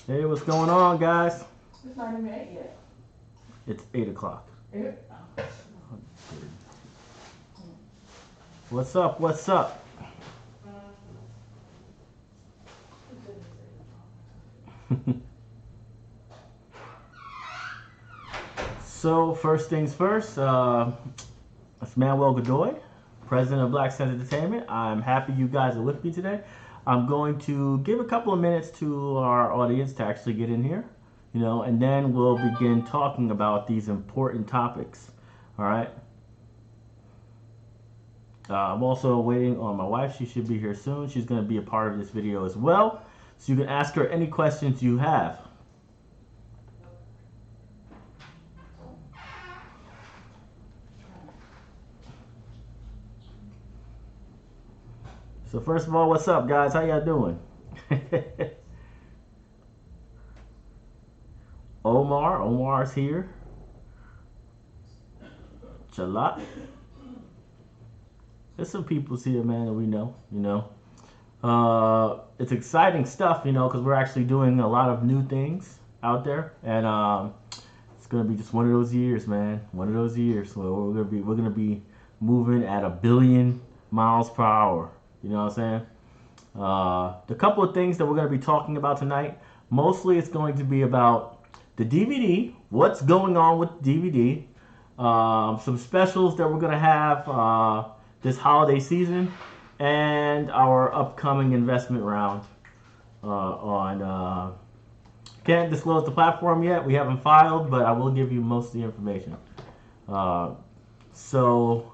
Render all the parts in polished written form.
Hey, what's going on, guys? It's not even 8 yet. It's 8 o'clock. What's up? What's up? So, first things first, it's Manuel Godoy, president of Black Sense Entertainment. I'm happy you guys are with me today. I'm going to give a couple of minutes to our audience to actually get in here, and then we'll begin talking about these important topics. All right. I'm also waiting on my wife. She should be here soon. She's going to be a part of this video as well. So you can ask her any questions you have. So first of all, what's up, guys? How y'all doing? Omar's here. Chalat. There's some people's here, man, that we know, It's exciting stuff, because we're actually doing a lot of new things out there, and it's gonna be just one of those years, man. One of those years where we're gonna be moving at 1,000,000,000 miles per hour. You know what I'm saying? The couple of things that we're gonna be talking about tonight, mostly it's going to be about the DVD, what's going on with the DVD, some specials that we're gonna have this holiday season, and our upcoming investment round on can't disclose the platform yet. We haven't filed, but I will give you most of the information. So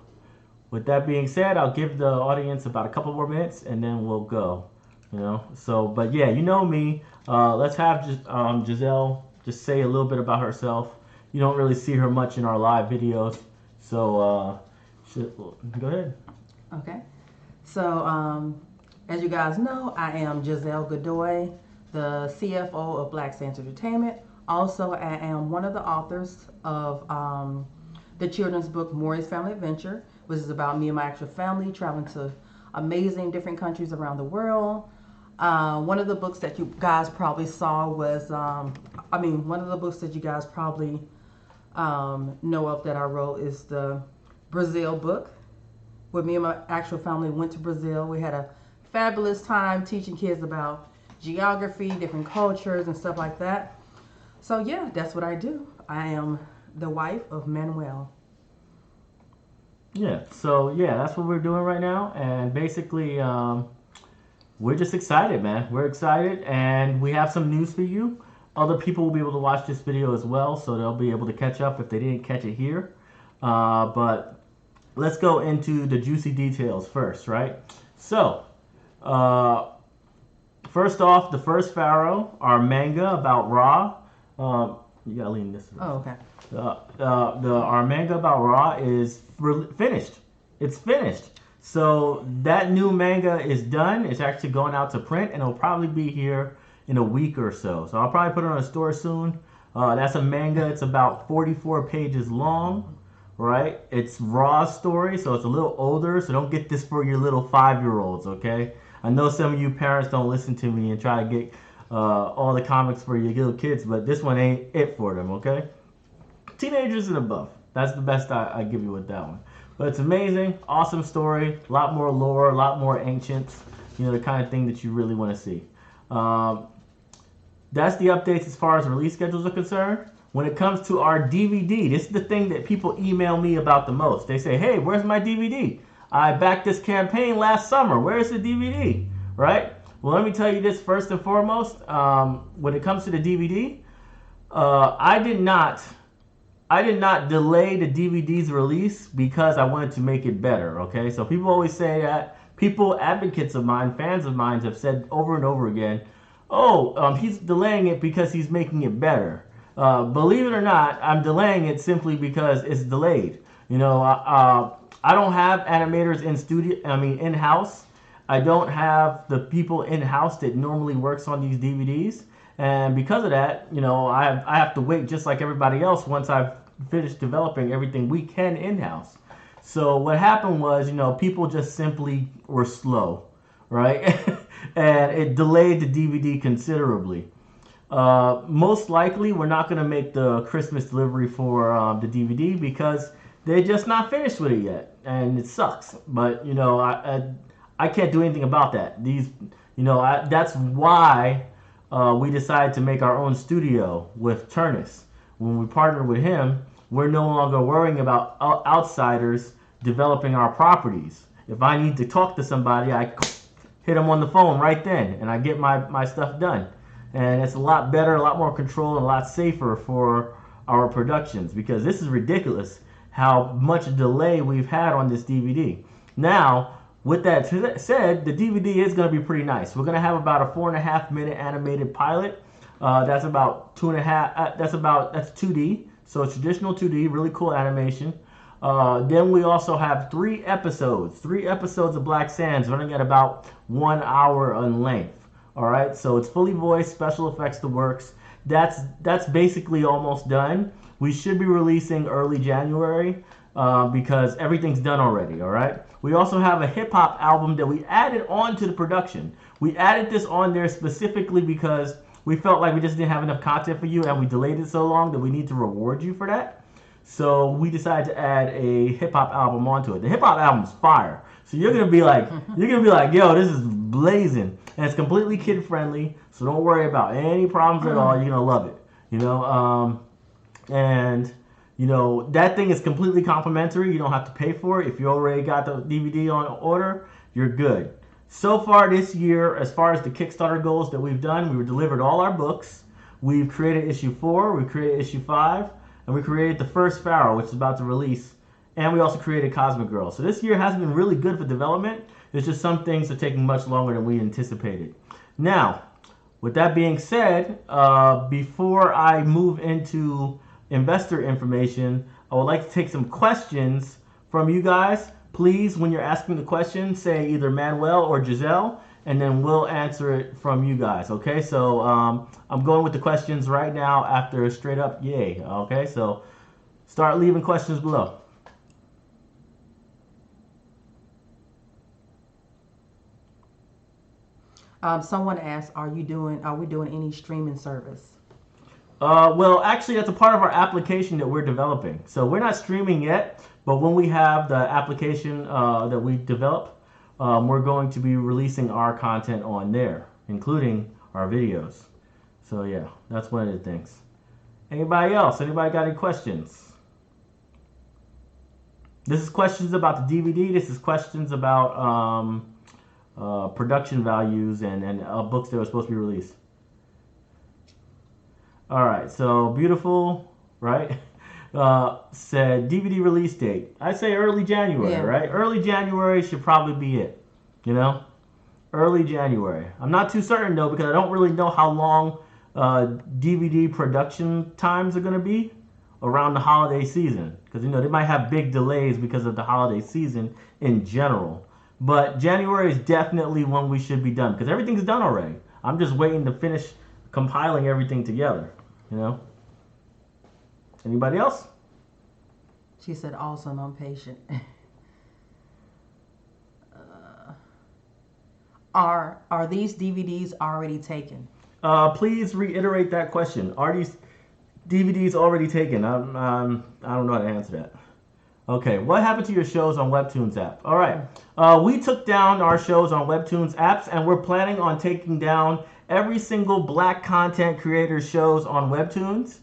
with that being said, I'll give the audience about a couple more minutes and then we'll go. So but yeah, you know me. Let's have Giselle just say a little bit about herself. You don't really see her much in our live videos, so go ahead. Okay. So, as you guys know, I am Giselle Godoy, the CFO of Black Sense Entertainment. Also, I am one of the authors of the children's book, Maury's Family Adventure, which is about me and my actual family traveling to amazing different countries around the world. One of the books that you guys probably saw was, one of the books that you guys probably know of that I wrote is the Brazil book. Where me and my actual family went to Brazil. We had a fabulous time teaching kids about geography, different cultures, and stuff like that. So yeah, that's what I do. I am the wife of Manuel. Yeah, so yeah, that's what we're doing right now, and basically, we're just excited, man. We're excited, and we have some news for you. Other people will be able to watch this video as well, so they'll be able to catch up if they didn't catch it here. But let's go into the juicy details first, right? So, first off, the first Pharaoh, our manga about Ra. You gotta lean this way. Oh, okay. Our manga about Ra is finished. It's finished. So that new manga is done. It's actually going out to print, and it'll probably be here in a week or so. So I'll probably put it on a store soon. That's a manga. It's about 44 pages long. Right? It's Ra's story, so it's a little older, so don't get this for your little 5-year-olds, okay? I know some of you parents don't listen to me and try to get all the comics for your little kids, but this one ain't it for them, okay? Teenagers and above. That's the best I give you with that one. But it's amazing, awesome story, a lot more lore, a lot more ancients, the kind of thing that you really want to see. That's the updates as far as release schedules are concerned. When it comes to our DVD, this is the thing that people email me about the most. They say, hey, where's my DVD? I backed this campaign last summer. Where's the DVD? Right? Well, let me tell you this first and foremost. When it comes to the DVD, I did not delay the DVD's release because I wanted to make it better, okay? So people always say that. People, advocates of mine, fans of mine have said over and over again, he's delaying it because he's making it better. Believe it or not, I'm delaying it simply because it's delayed. I don't have animators in-house. I don't have the people in-house that normally works on these DVDs. And because of that, I have to wait just like everybody else once I've finished developing everything we can in-house. So what happened was, people just simply were slow, right? And it delayed the DVD considerably. Most likely, we're not going to make the Christmas delivery for the DVD because they're just not finished with it yet, and it sucks. But I can't do anything about that. That's why we decided to make our own studio with Turnus. When we partnered with him, we're no longer worrying about outsiders developing our properties. If I need to talk to somebody, I hit them on the phone right then, and I get my stuff done. And it's a lot better, a lot more control, and a lot safer for our productions, because this is ridiculous how much delay we've had on this DVD. Now, with that said, the DVD is going to be pretty nice. We're going to have about a 4.5-minute animated pilot. That's about 2.5. That's 2D, so it's traditional 2D, really cool animation. Then we also have 3 episodes of Black Sands, running at about 1 hour in length. All right, so it's fully voiced, special effects, the works. That's basically almost done. We should be releasing early January because everything's done already. All right. We also have a hip hop album that we added onto the production. We added this on there specifically because we felt like we just didn't have enough content for you, and we delayed it so long that we need to reward you for that. So we decided to add a hip hop album onto it. The hip hop album's fire. So you're gonna be like, yo, this is blazing, and it's completely kid friendly. So don't worry about any problems at all. You're gonna love it. That thing is completely complimentary. You don't have to pay for it. If you already got the DVD on order, you're good. So far this year, as far as the Kickstarter goals that we've done, we've delivered all our books. We've created issue 4. We've created issue 5. And we created the first Pharaoh, which is about to release. And we also created Cosmic Girl. So this year hasn't been really good for development. It's just some things are taking much longer than we anticipated. Now, with that being said, before I move into investor information, I would like to take some questions from you guys. Please, when you're asking the question, say either Manuel or Giselle, and then we'll answer it from you guys. Okay, so I'm going with the questions right now after straight up yay. Okay, so start leaving questions below. Someone asked, are we doing any streaming service? Well, actually, that's a part of our application that we're developing. So we're not streaming yet, but when we have the application that we develop, we're going to be releasing our content on there, including our videos. So yeah, that's one of the things. Anybody else? Anybody got any questions? This is questions about the DVD. This is questions about production values and books that were supposed to be released. All right, so beautiful, right? Said DVD release date. I say early January, yeah. Right? Early January should probably be it. Early January. I'm not too certain though, because I don't really know how long DVD production times are going to be around the holiday season, because they might have big delays because of the holiday season in general. But January is definitely when we should be done, because everything's done already. I'm just waiting to finish compiling everything together. Anybody else? She said, awesome, I'm patient. Are these DVDs already taken? Please reiterate that question. Are these DVDs already taken? I don't know how to answer that. Okay, what happened to your shows on Webtoons app? All right, we took down our shows on Webtoons apps, and we're planning on taking down every single Black content creator shows on Webtoons,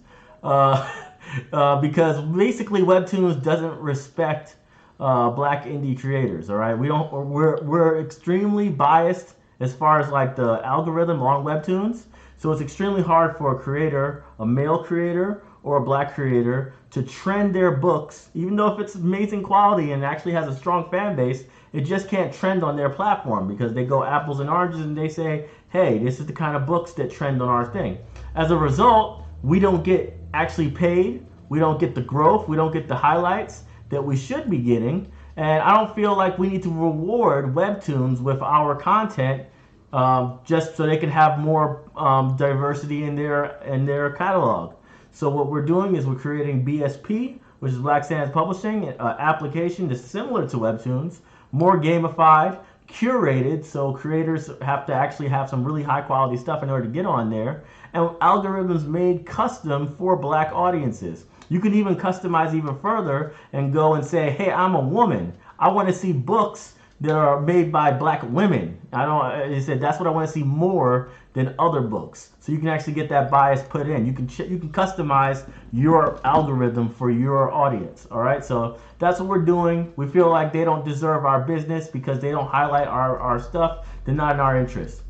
because basically Webtoons doesn't respect Black indie creators. All right, we're extremely biased as far as like the algorithm on Webtoons, so it's extremely hard for a creator, a male creator or a Black creator, to trend their books, even though if it's amazing quality and actually has a strong fan base, it just can't trend on their platform because they go apples and oranges and they say, hey, this is the kind of books that trend on our thing. As a result, we don't get actually paid, we don't get the growth, we don't get the highlights that we should be getting, and I don't feel like we need to reward Webtoons with our content just so they can have more diversity in their catalog. So what we're doing is we're creating BSP, which is Black Sands Publishing, an application that's similar to Webtoons, more gamified, curated, so creators have to actually have some really high quality stuff in order to get on there, and algorithms made custom for black audiences. You can even customize even further and go and say, hey, I'm a woman, I want to see books that are made by black women. He said that's what I want to see more than other books. So you can actually get that bias put in. You can customize your algorithm for your audience. All right, so that's what we're doing. We feel like they don't deserve our business because they don't highlight our stuff. They're not in our interest.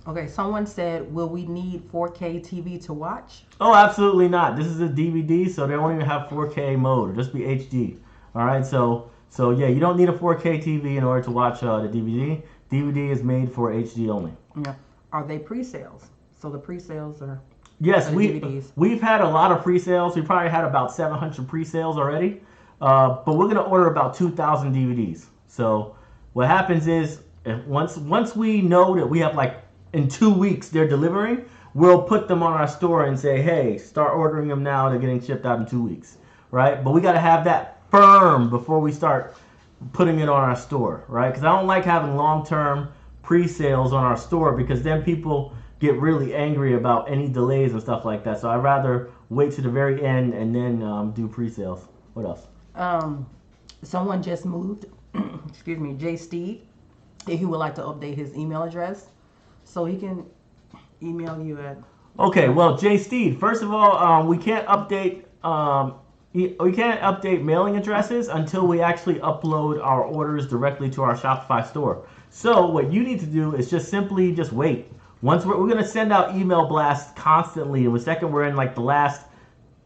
Okay, someone said, will we need 4K TV to watch? Oh, absolutely not. This is a DVD, so they won't even have 4K mode. It'll just be HD. All right, so yeah, you don't need a 4K TV in order to watch the DVD. DVD is made for HD only. Yeah. Are they pre-sales? So the pre-sales are... Yes, DVDs. We've had a lot of pre-sales. We probably had about 700 pre-sales already. But we're going to order about 2,000 DVDs. So what happens is, once we know that we have like in 2 weeks they're delivering, we'll put them on our store and say, hey, start ordering them now. They're getting shipped out in 2 weeks, right? But we got to have that firm before we start putting it on our store, right? Because I don't like having long-term pre-sales on our store because then people get really angry about any delays and stuff like that. So I'd rather wait to the very end and then do pre-sales. What else? Someone just moved, excuse me, Jay Steed. He would like to update his email address so he can email you at... Okay, well, Jay Steed, first of all, we can't update mailing addresses until we actually upload our orders directly to our Shopify store. So what you need to do is just simply wait. Once we're going to send out email blasts constantly, and the second we're in like the last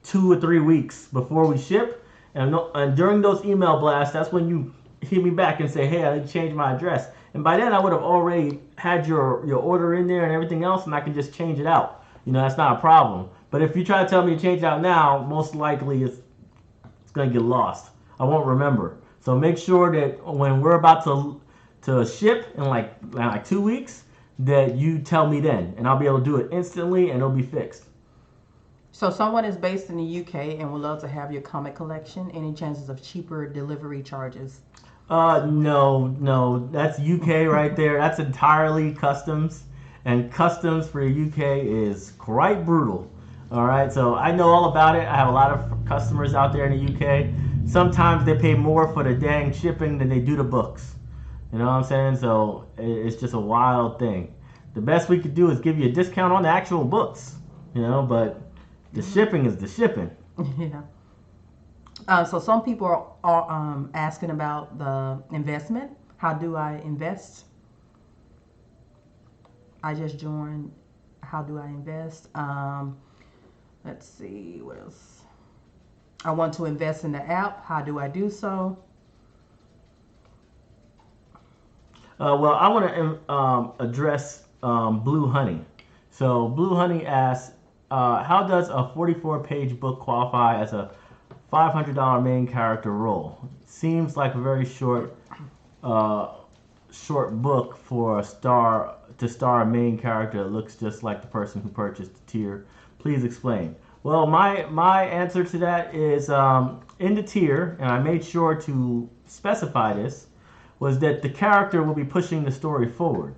2 or 3 weeks before we ship, and during those email blasts, that's when you hit me back and say, hey, I need to change my address. And by then I would have already had your order in there and everything else, and I can just change it out. That's not a problem. But if you try to tell me to change it out now, most likely it's going to get lost. I won't remember. So make sure that when we're about to ship in like 2 weeks, that you tell me then, and I'll be able to do it instantly, and it'll be fixed. So someone is based in the UK and would love to have your comic collection. Any chances of cheaper delivery charges? No, that's UK right there. That's entirely customs, and customs for the UK is quite brutal. All right, so I know all about it. I have a lot of customers out there in the UK. Sometimes they pay more for the dang shipping than they do the books. You know what I'm saying? So it's just a wild thing. The best we could do is give you a discount on the actual books, but the shipping is the shipping. Yeah. So some people are asking about the investment. How do I invest? I just joined. How do I invest? Let's see, what else? I want to invest in the app. How do I do so? Well, I want to address Blue Honey. So Blue Honey asks, how does a 44-page book qualify as a $500 main character role? Seems like a very short book for a star a main character that looks just like the person who purchased the tier. Please explain. Well, my answer to that is in the tier, and I made sure to specify this, was that the character will be pushing the story forward.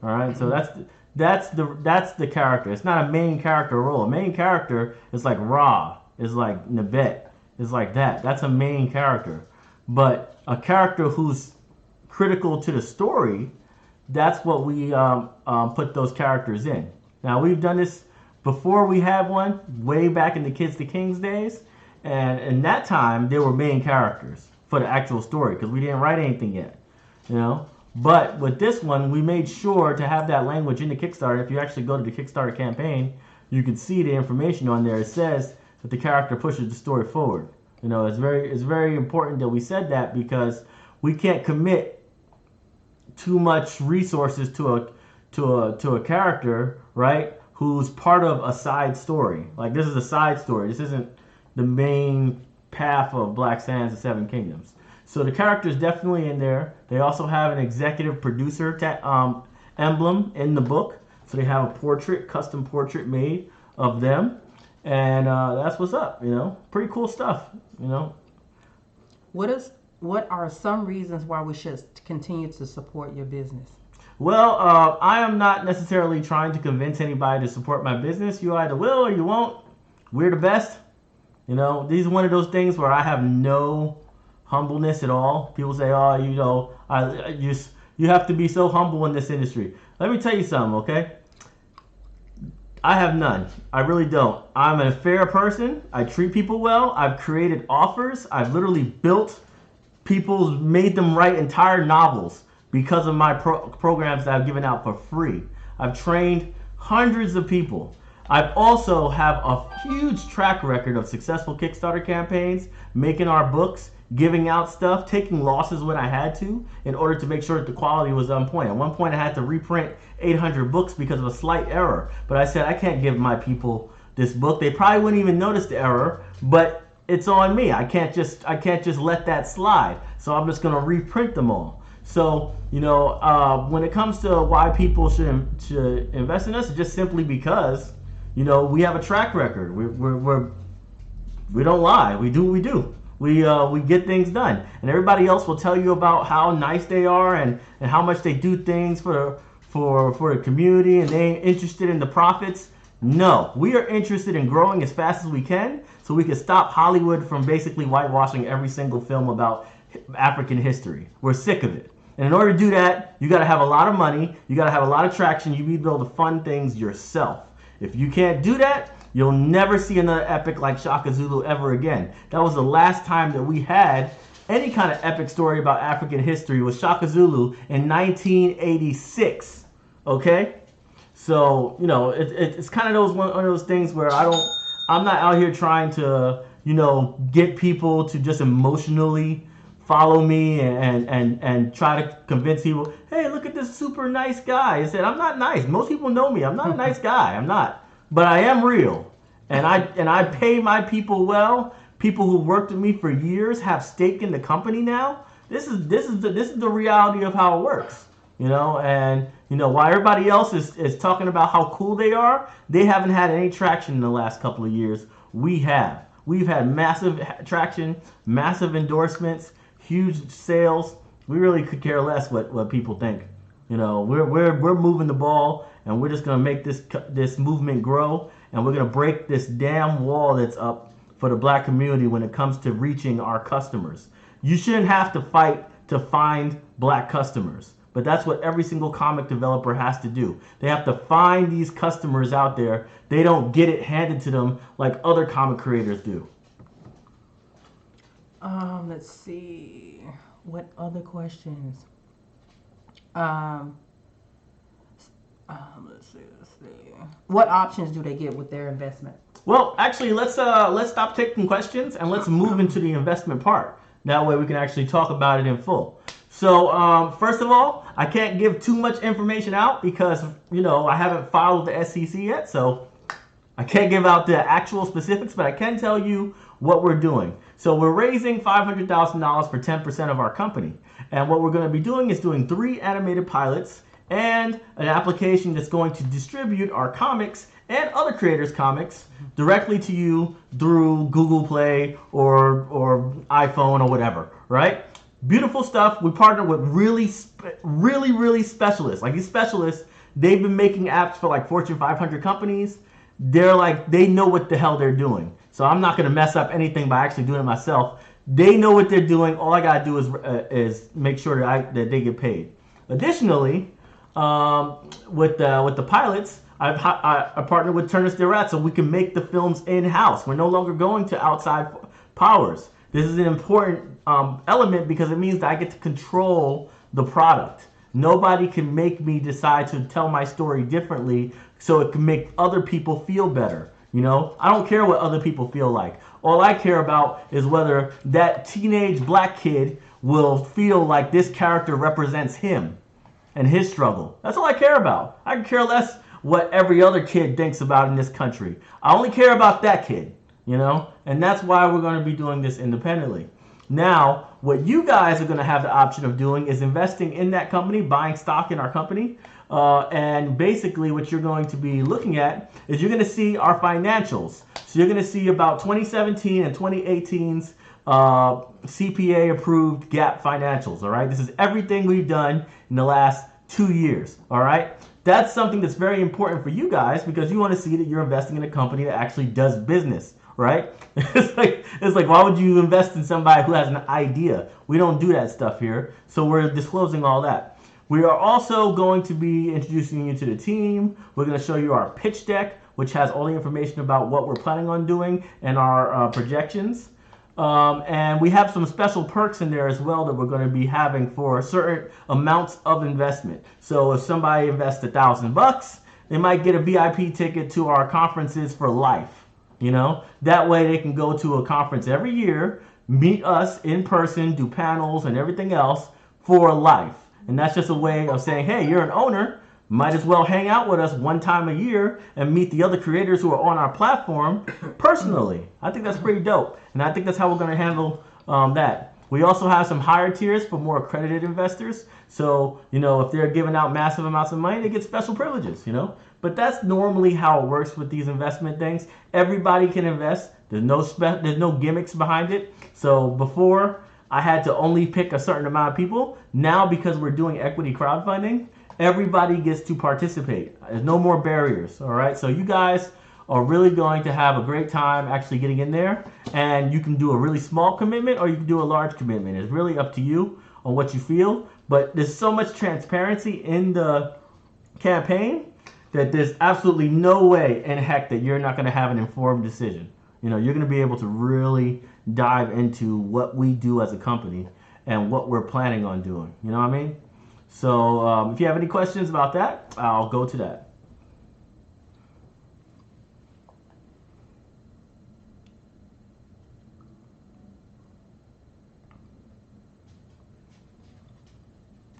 All right, so that's the character. It's not a main character role. A main character is like Ra, is like Nabet, is like that. That's a main character. But a character who's critical to the story, that's what we put those characters in. Now, we've done this before. We had one way back in the Kids to Kings days, and in that time they were main characters for the actual story because we didn't write anything yet. But with this one, we made sure to have that language in the Kickstarter. If you actually go to the Kickstarter campaign, you can see the information on there. It says that the character pushes the story forward. It's very important that we said that because we can't commit too much resources to a character, right, who's part of a side story. Like, this is a side story. This isn't the main path of Black Sands and Seven Kingdoms. So the character's definitely in there. They also have an executive producer emblem in the book. So they have a custom portrait made of them. And that's what's up, pretty cool stuff, What is What are some reasons why we should continue to support your business? Well, I am not necessarily trying to convince anybody to support my business. You either will or you won't. We're the best. You know, these are one of those things where I have no humbleness at all. People say, "Oh, you know, you have to be so humble in this industry." Let me tell you something, okay? I have none. I really don't. I'm a fair person. I treat people well. I've created offers. I've literally built people's, made them write entire novels because of my programs that I've given out for free. I've trained hundreds of people. I've also have a huge track record of successful Kickstarter campaigns, making our books, giving out stuff, taking losses when I had to in order to make sure that the quality was on point. At one point I had to reprint 800 books because of a slight error, but I said I can't give my people this book. They probably wouldn't even notice the error, but it's on me. I can't just let that slide. So I'm just going to reprint them all. So, you know, when it comes to why people should invest in us, it's just simply because, you know, we have a track record. We don't lie. We do what we do. We get things done. And everybody else will tell you about how nice they are and how much they do things for the community and they ain't interested in the profits. No, we are interested in growing as fast as we can so we can stop Hollywood from basically whitewashing every single film about African history. We're sick of it. And in order to do that, you got to have a lot of money, you got to have a lot of traction, you need to be able to fund things yourself. If you can't do that, you'll never see another epic like Shaka Zulu ever again. That was the last time that we had any kind of epic story about African history was Shaka Zulu in 1986. Okay? So, you know, it's kind of one of those things where I'm not out here trying to, you know, get people to just emotionally follow me and try to convince people, hey, look at this super nice guy. I said, I'm not nice. Most people know me. I'm not a nice guy. I'm not. But I am real. And I pay my people well. People who worked with me for years have stake in the company now. This is the reality of how it works. You know, and you know, while everybody else is talking about how cool they are, they haven't had any traction in the last couple of years. We have. We've had massive traction, massive endorsements, huge sales. We really could care less what people think. You know, we're moving the ball, and we're just gonna make this movement grow, and we're gonna break this damn wall that's up for the black community when it comes to reaching our customers. You shouldn't have to fight to find black customers, but that's what every single comic developer has to do. They have to find these customers out there. They don't get it handed to them like other comic creators do. Let's see. What other questions? Let's see. What options do they get with their investment? Well, actually, let's stop taking questions and let's move into the investment part. That way we can actually talk about it in full. So, first of all, I can't give too much information out because, you know, I haven't filed the SEC yet, so I can't give out the actual specifics, but I can tell you what we're doing. So we're raising $500,000 for 10% of our company. And what we're going to be doing is doing 3 animated pilots and an application that's going to distribute our comics and other creators' comics directly to you through Google Play or iPhone or whatever, right? Beautiful stuff. We partner with really specialists. Like these specialists, they've been making apps for like Fortune 500 companies. They know what the hell they're doing. So I'm not going to mess up anything by actually doing it myself. They know what they're doing. All I got to do is make sure that they get paid. Additionally, with the pilots, I partnered with Turner Stirat so we can make the films in-house. We're no longer going to outside powers. This is an important element because it means that I get to control the product. Nobody can make me decide to tell my story differently so it can make other people feel better. You know, I don't care what other people feel like. All I care about is whether that teenage black kid will feel like this character represents him and his struggle. That's all I care about. I can care less what every other kid thinks about in this country. I only care about that kid, you know, and that's why we're going to be doing this independently. Now, what you guys are going to have the option of doing is investing in that company, buying stock in our company. And basically what you're going to be looking at is you're going to see our financials. So you're going to see about 2017 and 2018's CPA approved GAAP financials. All right, this is everything we've done in the last 2 years. All right, that's something that's very important for you guys because you want to see that you're investing in a company that actually does business. Right? It's like why would you invest in somebody who has an idea? We don't do that stuff here, so we're disclosing all that. We are also going to be introducing you to the team. We're going to show you our pitch deck, which has all the information about what we're planning on doing and our projections. And we have some special perks in there as well that we're going to be having for certain amounts of investment. So if somebody invests $1,000, they might get a VIP ticket to our conferences for life. You know, that way they can go to a conference every year, meet us in person, do panels and everything else for life. And that's just a way of saying, hey, you're an owner, might as well hang out with us one time a year and meet the other creators who are on our platform personally. I think that's pretty dope. And I think that's how we're going to handle that. We also have some higher tiers for more accredited investors. So, you know, if they're giving out massive amounts of money, they get special privileges, you know. But that's normally how it works with these investment things. Everybody can invest. There's no gimmicks behind it. So before, I had to only pick a certain amount of people. Now, because we're doing equity crowdfunding, everybody gets to participate. There's no more barriers, all right? So you guys are really going to have a great time actually getting in there. And you can do a really small commitment or you can do a large commitment. It's really up to you on what you feel. But there's so much transparency in the campaign that there's absolutely no way in heck that you're not going to have an informed decision. You know, you're going to be able to really dive into what we do as a company and what we're planning on doing. You know what I mean? So if you have any questions about that, I'll go to that.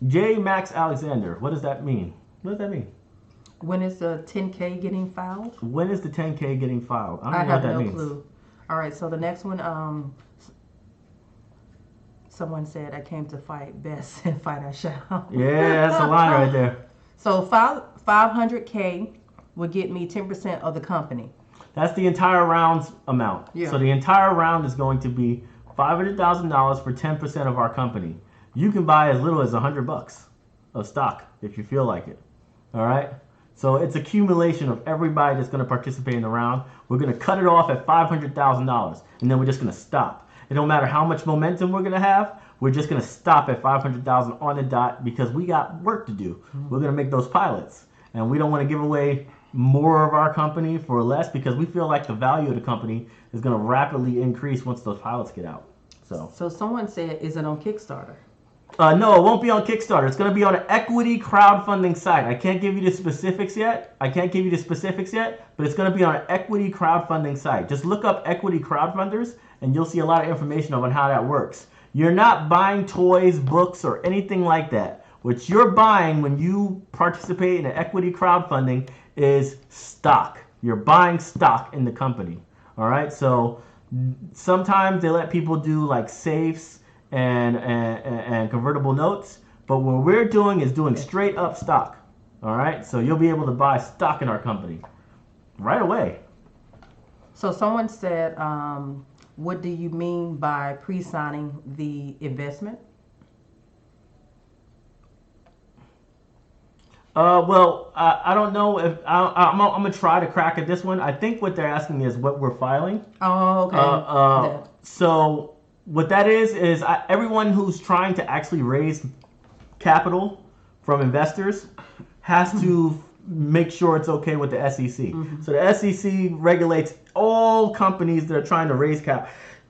J. Max Alexander, what does that mean? What does that mean? When is the 10K getting filed? When is the 10K getting filed? I don't know have what that no means. clue. All right, so the next one, someone said I came to fight Bess and fight I shall. Yeah, that's a line right there. So 500K would get me 10% of the company. That's the entire round's amount. Yeah. So the entire round is going to be $500,000 for 10% of our company. You can buy as little as $100 of stock if you feel like it. All right. So it's accumulation of everybody that's going to participate in the round. We're going to cut it off at $500,000, and then we're just going to stop. It don't matter how much momentum we're going to have. We're just going to stop at $500,000 on the dot because we got work to do. Mm-hmm. We're going to make those pilots, and we don't want to give away more of our company for less because we feel like the value of the company is going to rapidly increase once those pilots get out. So someone said, is it on Kickstarter? No, it won't be on Kickstarter. It's going to be on an equity crowdfunding site. I can't give you the specifics yet. But it's going to be on an equity crowdfunding site. Just look up equity crowdfunders, and you'll see a lot of information on how that works. You're not buying toys, books, or anything like that. What you're buying when you participate in an equity crowdfunding is stock. You're buying stock in the company. All right? So sometimes they let people do like safes and convertible notes, but what we're doing is doing straight up stock. All right, so you'll be able to buy stock in our company right away. So someone said, what do you mean by pre-signing the investment? Well, I don't know if I'm gonna try to crack at this one. I think what they're asking is what we're filing. Oh, okay. So what that is everyone who's trying to actually raise capital from investors has to make sure it's okay with the SEC. Mm-hmm. So the SEC regulates all companies that are trying to raise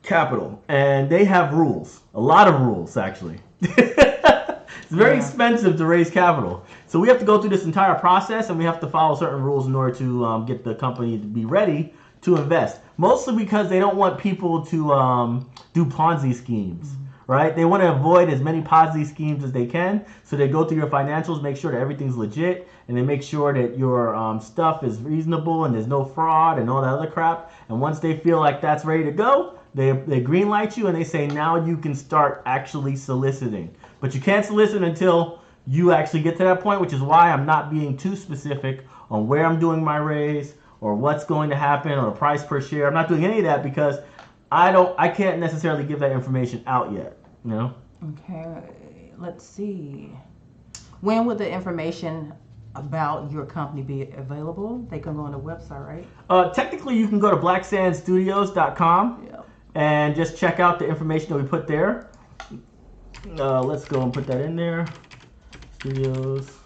capital, and they have rules, a lot of rules actually. It's very expensive to raise capital. So we have to go through this entire process, and we have to follow certain rules in order to get the company to be ready to invest. Mostly because they don't want people to do Ponzi schemes, right? They want to avoid as many Ponzi schemes as they can. So they go through your financials, make sure that everything's legit, and they make sure that your stuff is reasonable and there's no fraud and all that other crap. And once they feel like that's ready to go, they green light you and they say, now you can start actually soliciting. But you can't solicit until you actually get to that point, which is why I'm not being too specific on where I'm doing my raise or what's going to happen or the price per share. I'm not doing any of that because I can't necessarily give that information out yet. You know. Okay, let's see. When will the information about your company be available? They can go on the website, right? Technically, you can go to blacksandstudios.com Yeah. and just check out the information that we put there. Let's go and put that in there. Studios.com.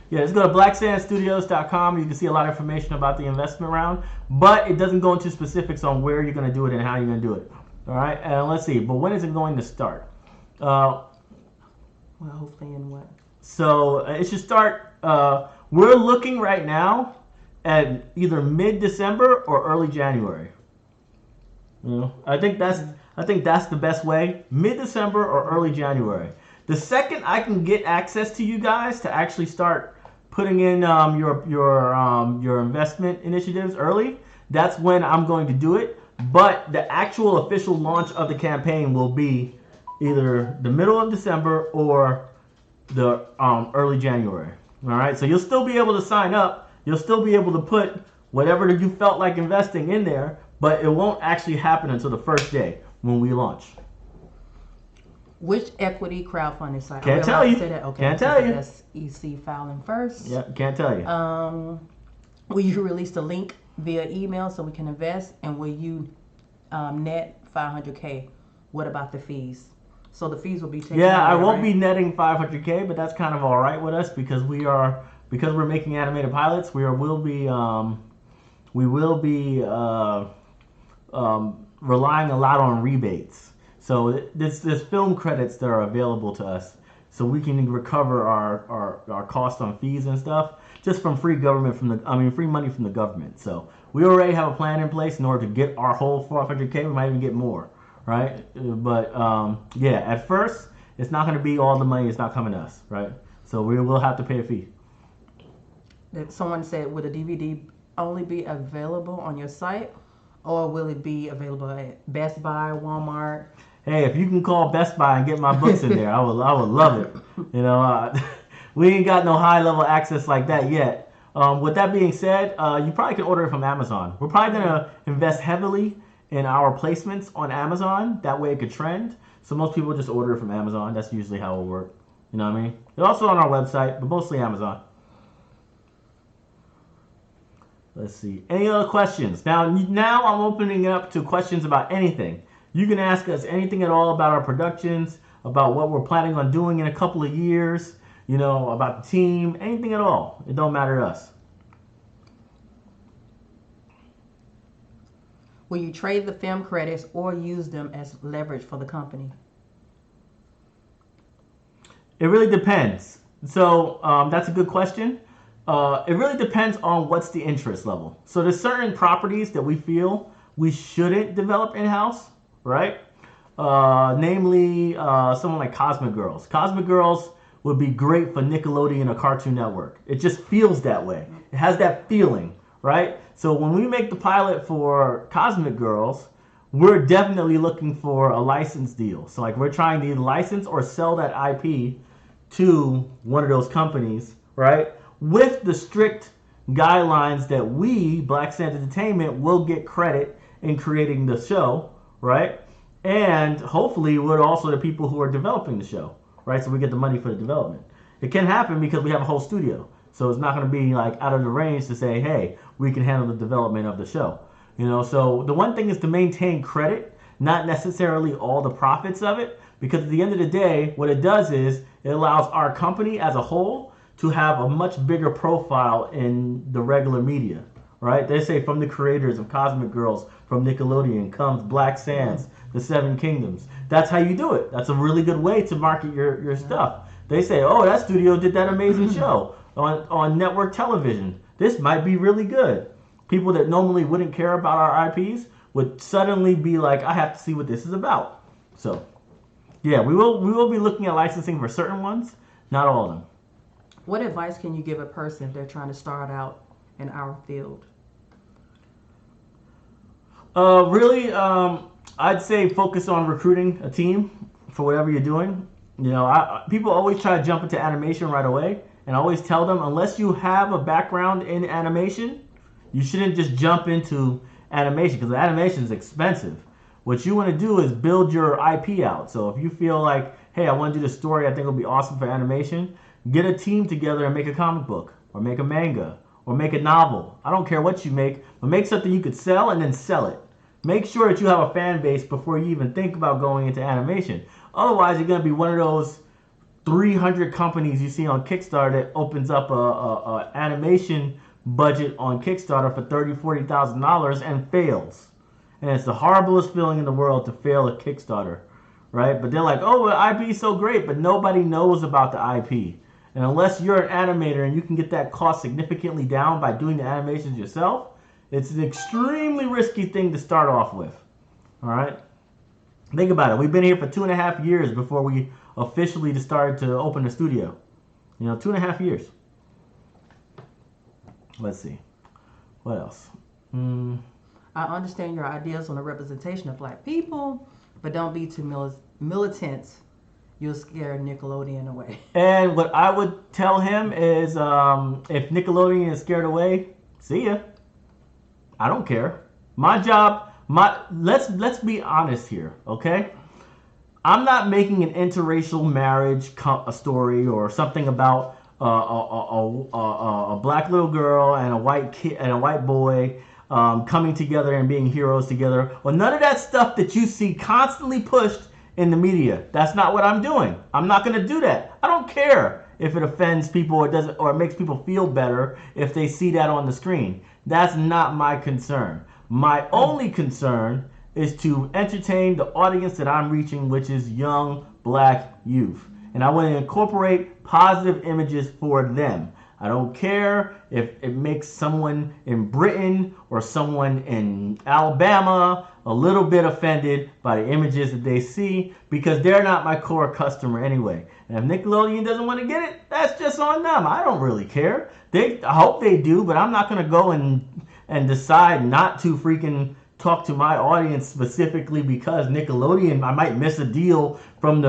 Yeah, just go to blacksandstudios.com. You can see a lot of information about the investment round, but it doesn't go into specifics on where you're going to do it and how you're going to do it. All right, and let's see. But when is it going to start? Well, hopefully in what? So it should start. We're looking right now at either mid-December or early January. You know, I think that's the best way. Mid-December or early January. The second I can get access to you guys to actually start putting in your investment initiatives early, that's when I'm going to do it. But the actual official launch of the campaign will be either the middle of December or the early January. All right, so you'll still be able to sign up. You'll still be able to put whatever that you felt like investing in there, but it won't actually happen until the first day when we launch. Which equity crowdfunding site? Can't tell you. Say that? Okay, can't tell you. SEC filing first. Yep, can't tell you. Will you release the link via email so we can invest? And will you net 500K? What about the fees? So the fees will be taken. Yeah, I won't right? be netting 500K, but that's kind of all right with us because we're making animated pilots. We will be relying a lot on rebates. So there's film credits that are available to us, so we can recover our costs on fees and stuff just from free money from the government. So we already have a plan in place in order to get our whole 400K. We might even get more, right? But yeah, at first it's not going to be all the money. It's not coming to us, right? So we will have to pay a fee. Someone said, would a DVD only be available on your site, or will it be available at Best Buy, Walmart? Hey, if you can call Best Buy and get my books in there, I would love it. You know, we ain't got no high level access like that yet. With that being said, you probably can order it from Amazon. We're probably gonna invest heavily in our placements on Amazon. That way it could trend. So most people just order it from Amazon. That's usually how it will work. You know what I mean? It's also on our website, but mostly Amazon. Let's see. Any other questions? Now I'm opening it up to questions about anything. You can ask us anything at all about our productions, about what we're planning on doing in a couple of years, you know, about the team, anything at all. It don't matter to us. Will you trade the film credits or use them as leverage for the company? It really depends. So that's a good question. It really depends on what's the interest level. So there's certain properties that we feel we shouldn't develop in-house, right? Namely, someone like Cosmic Girls. Cosmic Girls would be great for Nickelodeon or Cartoon Network. It just feels that way. It has that feeling, right? So when we make the pilot for Cosmic Girls, we're definitely looking for a license deal. So like we're trying to either license or sell that IP to one of those companies, right? With the strict guidelines that we, Black Sand Entertainment, will get credit in creating the show, right? And hopefully we're also the people who are developing the show, right? So we get the money for the development. It can happen because we have a whole studio. So it's not going to be like out of the range to say, hey, we can handle the development of the show. You know, so the one thing is to maintain credit, not necessarily all the profits of it, because at the end of the day, what it does is it allows our company as a whole to have a much bigger profile in the regular media, right? They say from the creators of Cosmic Girls, from Nickelodeon, comes Black Sands, the Seven Kingdoms. That's how you do it. That's a really good way to market your stuff. They say, oh, that studio did that amazing show on network television. This might be really good. People that normally wouldn't care about our IPs would suddenly be like, I have to see what this is about. So, yeah, we will be looking at licensing for certain ones, not all of them. What advice can you give a person if they're trying to start out in our field? Really, I'd say focus on recruiting a team for whatever you're doing. You know, people always try to jump into animation right away, and I always tell them, unless you have a background in animation, you shouldn't just jump into animation because animation is expensive. What you want to do is build your IP out. So if you feel like, hey, I want to do this story, I think it'll be awesome for animation, get a team together and make a comic book or make a manga or make a novel. I don't care what you make, but make something you could sell and then sell it. Make sure that you have a fan base before you even think about going into animation. Otherwise, you're going to be one of those 300 companies you see on Kickstarter that opens up a animation budget on Kickstarter for $30,000-$40,000 and fails. And it's the horriblest feeling in the world to fail a Kickstarter, right? But they're like, oh, the IP is so great, but nobody knows about the IP. And unless you're an animator and you can get that cost significantly down by doing the animations yourself, it's an extremely risky thing to start off with. All right? Think about it. We've been here for 2.5 years before we officially started to open the studio. 2.5 years. Let's see. What else? I understand your ideas on the representation of black people, but don't be too militant. You'll scare Nickelodeon away. And what I would tell him is, if Nickelodeon is scared away, see ya. I don't care. My job, let's be honest here, okay? I'm not making an interracial marriage a story or something about a black little girl and a white kid and a white boy coming together and being heroes together, or none of that stuff that you see constantly pushed in the media. That's not what I'm doing. I'm not going to do that. I don't care if it offends people or doesn't, or it makes people feel better if they see that on the screen. That's not my concern. My only concern is to entertain the audience that I'm reaching, which is young black youth. And I want to incorporate positive images for them. I don't care if it makes someone in Britain or someone in Alabama a little bit offended by the images that they see, because they're not my core customer anyway. And if Nickelodeon doesn't want to get it, that's just on them. I don't really care. I hope they do, but I'm not going to go and decide not to freaking talk to my audience specifically because Nickelodeon, I might miss a deal from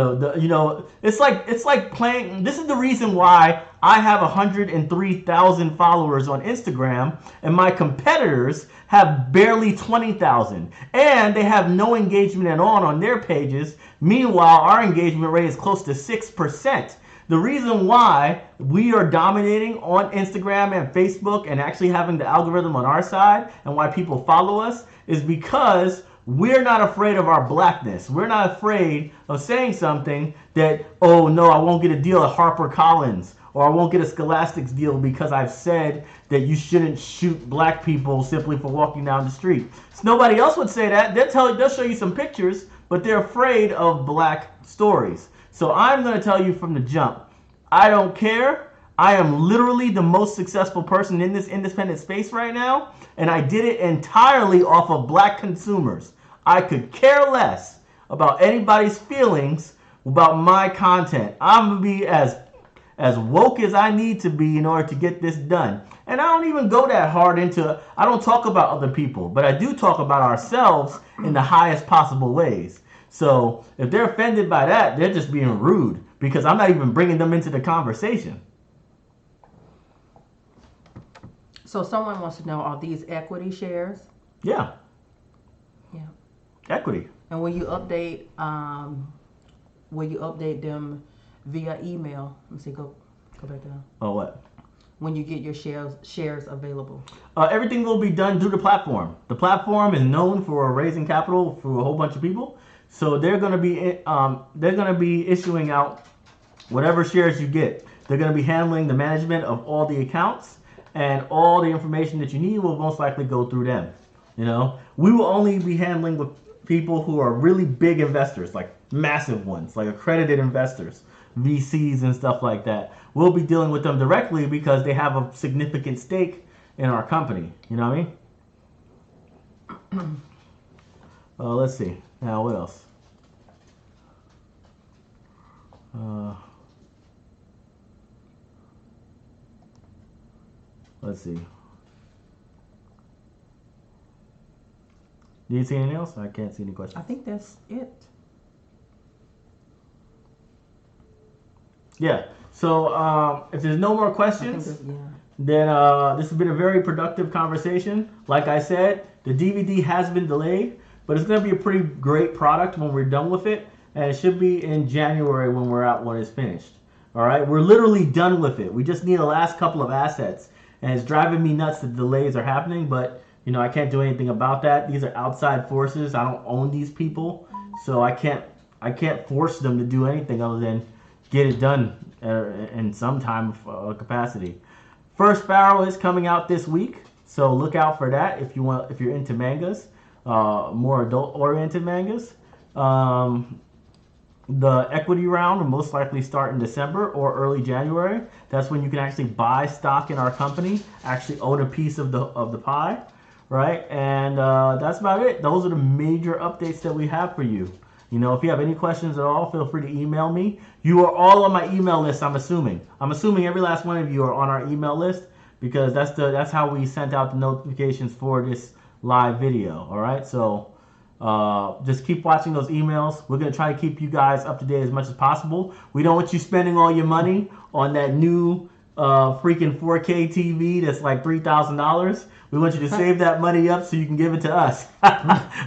it's like playing. This is the reason why I have 103,000 followers on Instagram and my competitors have barely 20,000, and they have no engagement at all on their pages. Meanwhile, our engagement rate is close to 6%. The reason why we are dominating on Instagram and Facebook and actually having the algorithm on our side and why people follow us is because we're not afraid of our blackness. We're not afraid of saying something that, oh no, I won't get a deal at HarperCollins, or I won't get a Scholastics deal because I've said that you shouldn't shoot black people simply for walking down the street. So nobody else would say that. They'll show you some pictures, but they're afraid of black stories. So I'm going to tell you from the jump, I don't care. I am literally the most successful person in this independent space right now, and I did it entirely off of black consumers. I could care less about anybody's feelings about my content. I'm going to be as woke as I need to be in order to get this done. And I don't even go that hard I don't talk about other people, but I do talk about ourselves in the highest possible ways. So if they're offended by that, they're just being rude because I'm not even bringing them into the conversation. So someone wants to know, are these equity shares? Yeah. Yeah. Equity. And will you update them via email? Let me see, go back down. Oh, what? When you get your shares available. Everything will be done through the platform. The platform is known for raising capital for a whole bunch of people. So they're going to be issuing out whatever shares you get. They're going to be handling the management of all the accounts, and all the information that you need will most likely go through them. We will only be handling with people who are really big investors, like massive ones, like accredited investors, VCs and stuff like that. We'll be dealing with them directly because they have a significant stake in our company. You know what I mean? Let's see. Now, what else? Let's see. Do you see anything else? I can't see any questions. I think that's it. Yeah. So if there's no more questions, then this has been a very productive conversation. Like I said, the DVD has been delayed, but it's going to be a pretty great product when we're done with it, and it should be in January when it's finished. All right, we're literally done with it. We just need the last couple of assets, and it's driving me nuts that delays are happening, but I can't do anything about that. These are outside forces. I don't own these people, so I can't force them to do anything other than get it done in some time of capacity. First Pharaoh is coming out this week, so look out for that if you're into mangas, more adult-oriented mangas. The equity round will most likely start in December or early January. That's when you can actually buy stock in our company, actually own a piece of the pie, right? And that's about it. Those are the major updates that we have for you. If you have any questions at all, feel free to email me. You are all on my email list, I'm assuming. I'm assuming every last one of you are on our email list because that's how we sent out the notifications for this live video, all right? So just keep watching those emails. We're going to try to keep you guys up to date as much as possible. We don't want you spending all your money on that new freaking 4K TV that's like $3,000. We want you to save that money up so you can give it to us.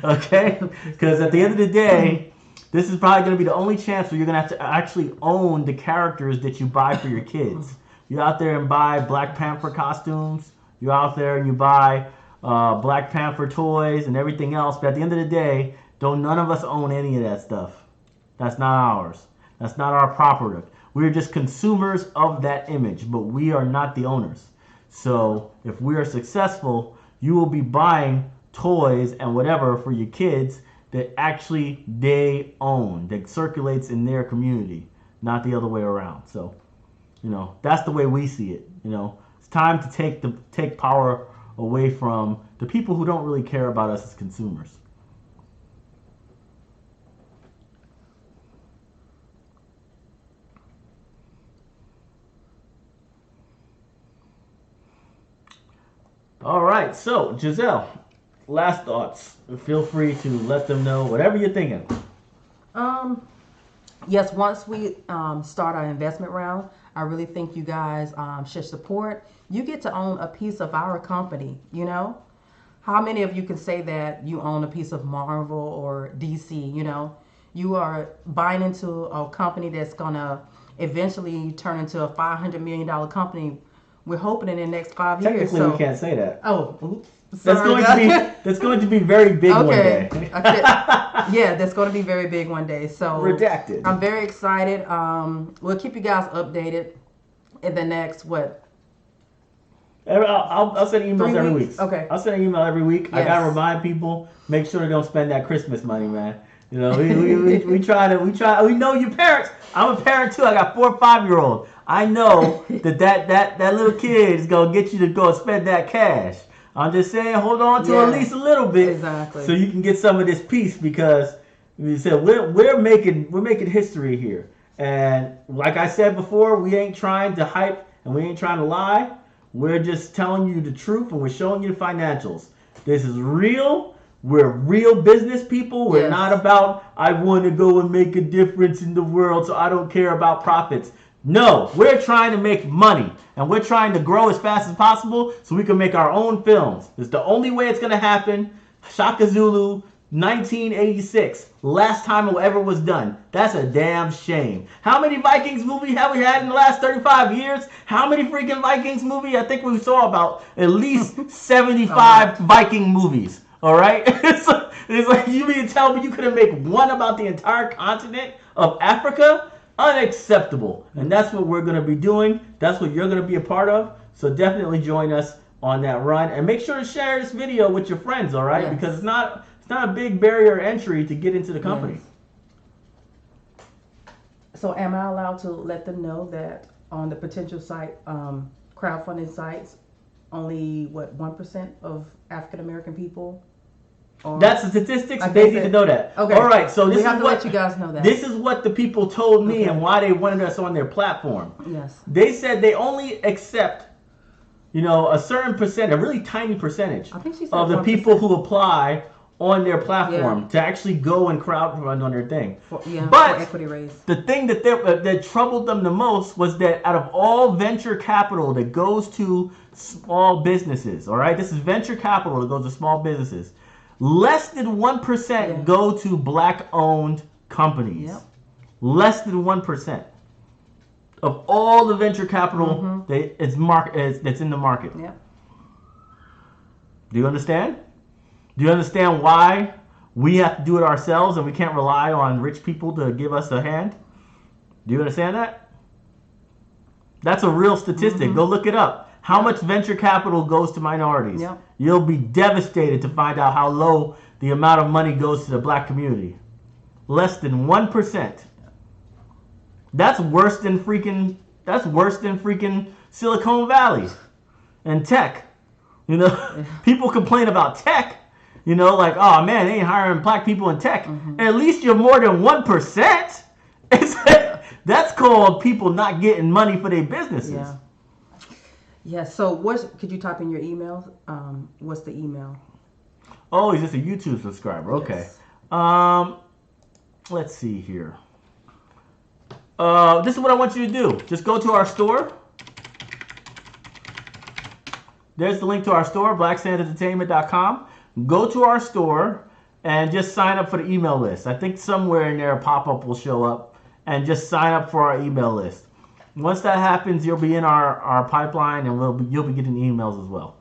Okay? Because at the end of the day, this is probably going to be the only chance where you're going to have to actually own the characters that you buy for your kids. You're out there and buy Black Panther costumes. You're out there and you buy Black Panther toys and everything else. But at the end of the day, none of us own any of that stuff. That's not ours. That's not our property. We're just consumers of that image, but we are not the owners. So if we are successful, you will be buying toys and whatever for your kids that actually they own, that circulates in their community, not the other way around. So, that's the way we see it. It's time to take power away from the people who don't really care about us as consumers. All right, so Giselle, last thoughts. Feel free to let them know whatever you're thinking. Yes, once we start our investment round, I really think you guys should support. You get to own a piece of our company, How many of you can say that you own a piece of Marvel or DC, You are buying into a company that's going to eventually turn into a $500 million company. We're hoping in the next 5 years. Technically, we can't say that. Oh, oops. That's going to be very big one day. Yeah, that's going to be very big one day. So redacted. I'm very excited. We'll keep you guys updated in the next I'll send emails every week. Okay. I'll send an email every week. Yes. I gotta remind people, make sure they don't spend that Christmas money, man. We know your parents. I'm a parent too. I got 4 or 5-year-olds. I know that little kid is gonna get you to go spend that cash. I'm just saying, hold on to at least a little bit, exactly, so you can get some of this peace, because we said we're making history here. And like I said before, we ain't trying to hype and we ain't trying to lie. We're just telling you the truth and we're showing you the financials. This is real. We're real business people. We're not about, I want to go and make a difference in the world, so I don't care about profits. No, we're trying to make money, and we're trying to grow as fast as possible so we can make our own films. It's the only way it's going to happen. Shaka Zulu, 1986, last time it ever was done. That's a damn shame. How many Vikings movies have we had in the last 35 years? How many freaking Vikings movies? I think we saw about at least 75 Viking movies. All right? It's like you mean to tell me you couldn't make one about the entire continent of Africa? Unacceptable. And that's what we're going to be doing. That's what you're going to be a part of. So definitely join us on that run. And make sure to share this video with your friends, all right? Yes. Because it's not a big barrier entry to get into the company. Yes. So am I allowed to let them know that on the potential site, crowdfunding sites, only 1% of African American people? That's the statistics. They need to know that. Okay. All right. So we have to let you guys know that. This is what the people told me and why they wanted us on their platform. Yes. They said they only accept, a certain percent, a really tiny percentage of the 1%. People who apply on their platform to actually go and crowdfund on their thing. But for equity raise. The thing that troubled them the most was that out of all venture capital that goes to small businesses. All right, this is venture capital that goes to small businesses. Less than 1% go to black-owned companies. Yep. Less than 1% of all the venture capital that's in the market. Yep. Do you understand? Do you understand why we have to do it ourselves and we can't rely on rich people to give us a hand? Do you understand that? That's a real statistic. Go look it up. How much venture capital goes to minorities? Yep. You'll be devastated to find out how low the amount of money goes to the black community. Less than 1%. That's worse than freaking Silicon Valley and tech. You know, people complain about tech. You know, like, oh man, they ain't hiring black people in tech. At least you're more than 1%. That's called people not getting money for their businesses. Yeah. Yeah. So, could you type in your email? What's the email? Oh, he's just a YouTube subscriber. Okay. Yes. Let's see here. This is what I want you to do. Just go to our store. There's the link to our store, blacksansentertainment.com. Go to our store and just sign up for the email list. I think somewhere in there a pop-up will show up, and just sign up for our email list. Once that happens, you'll be in our pipeline, and you'll be getting emails as well.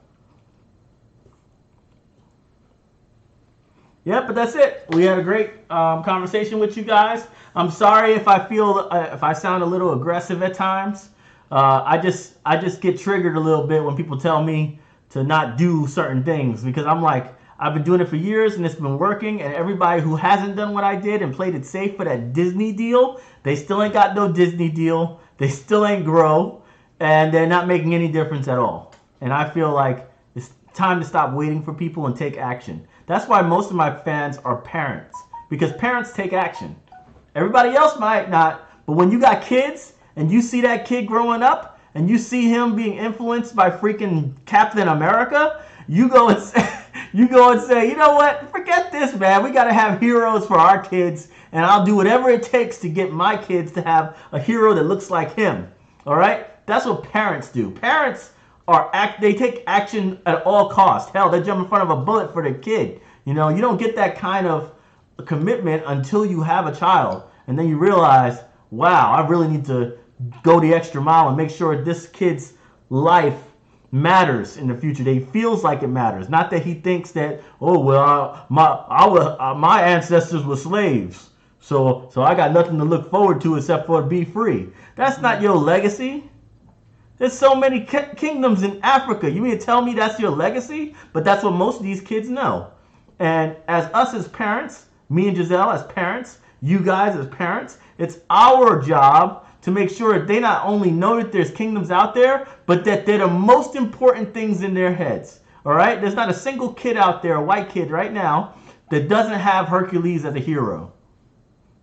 Yeah, but that's it. We had a great conversation with you guys. I'm sorry if I sound a little aggressive at times. I just get triggered a little bit when people tell me to not do certain things, because I'm like, I've been doing it for years and it's been working, and everybody who hasn't done what I did and played it safe for that Disney deal, they still ain't got no Disney deal. They still ain't grow, and they're not making any difference at all. And I feel like it's time to stop waiting for people and take action. That's why most of my fans are parents, because parents take action. Everybody else might not, but when you got kids and you see that kid growing up and you see him being influenced by freaking Captain America, you go and say, you know what? Forget this, man. We got to have heroes for our kids, and I'll do whatever it takes to get my kids to have a hero that looks like him. All right? That's what parents do. Parents they take action at all costs. Hell, they jump in front of a bullet for their kid. You know, you don't get that kind of commitment until you have a child, and then you realize, wow, I really need to go the extra mile and make sure this kid's life matters in the future. That he feels like it matters, not that he thinks that, oh well, my ancestors were slaves, so I got nothing to look forward to except for to be free. That's not your legacy. There's so many kingdoms in Africa. You mean to tell me that's your legacy? But that's what most of these kids know. And as parents, me and Giselle as parents, you guys as parents, it's our job to make sure that they not only know that there's kingdoms out there, but that they're the most important things in their heads. All right? There's not a single kid out there, a white kid right now, that doesn't have Hercules as a hero.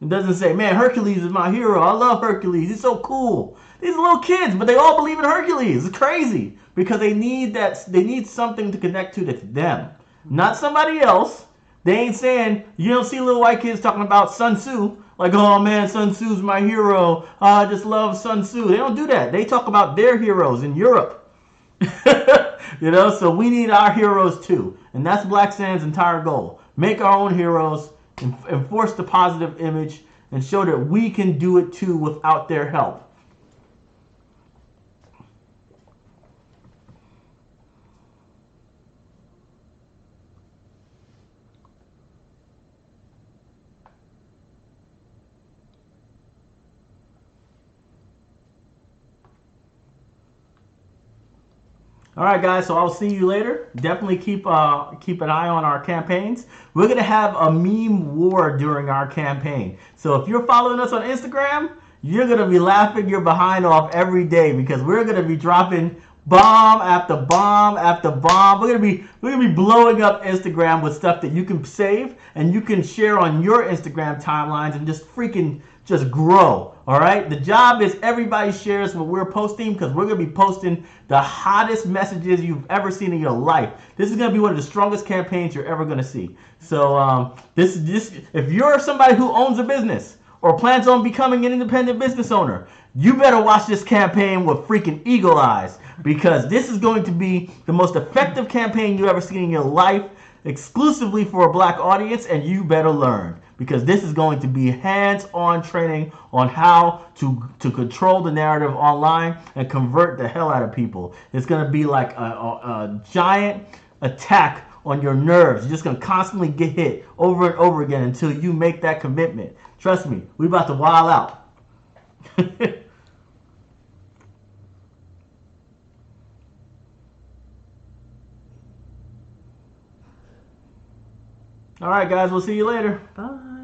It doesn't say, man, Hercules is my hero. I love Hercules. He's so cool. These are little kids, but they all believe in Hercules. It's crazy, because they need something to connect to that's them, not somebody else. They ain't saying, you don't see little white kids talking about Sun Tzu, like, oh man, Sun Tzu's my hero. I just love Sun Tzu. They don't do that. They talk about their heroes in Europe. You know, so we need our heroes too. And that's Black Sand's entire goal. Make our own heroes, enforce the positive image, and show that we can do it too without their help. All right, guys, so I'll see you later. Definitely keep an eye on our campaigns. We're going to have a meme war during our campaign. So if you're following us on Instagram, you're going to be laughing your behind off every day, because we're going to be dropping bomb after bomb after bomb. We're going to be blowing up Instagram with stuff that you can save and you can share on your Instagram timelines and just grow. All right, the job is everybody shares what we're posting, because we're going to be posting the hottest messages you've ever seen in your life. This is going to be one of the strongest campaigns you're ever going to see. So if you're somebody who owns a business or plans on becoming an independent business owner, You better watch this campaign with freaking eagle eyes, because this is going to be the most effective campaign you ever seen in your life, exclusively for a black audience, and you better learn, because this is going to be hands-on training on how to control the narrative online and convert the hell out of people. It's going to be like a giant attack on your nerves. You're just going to constantly get hit over and over again until you make that commitment. Trust me, we about to wild out. All right, guys, we'll see you later. Bye.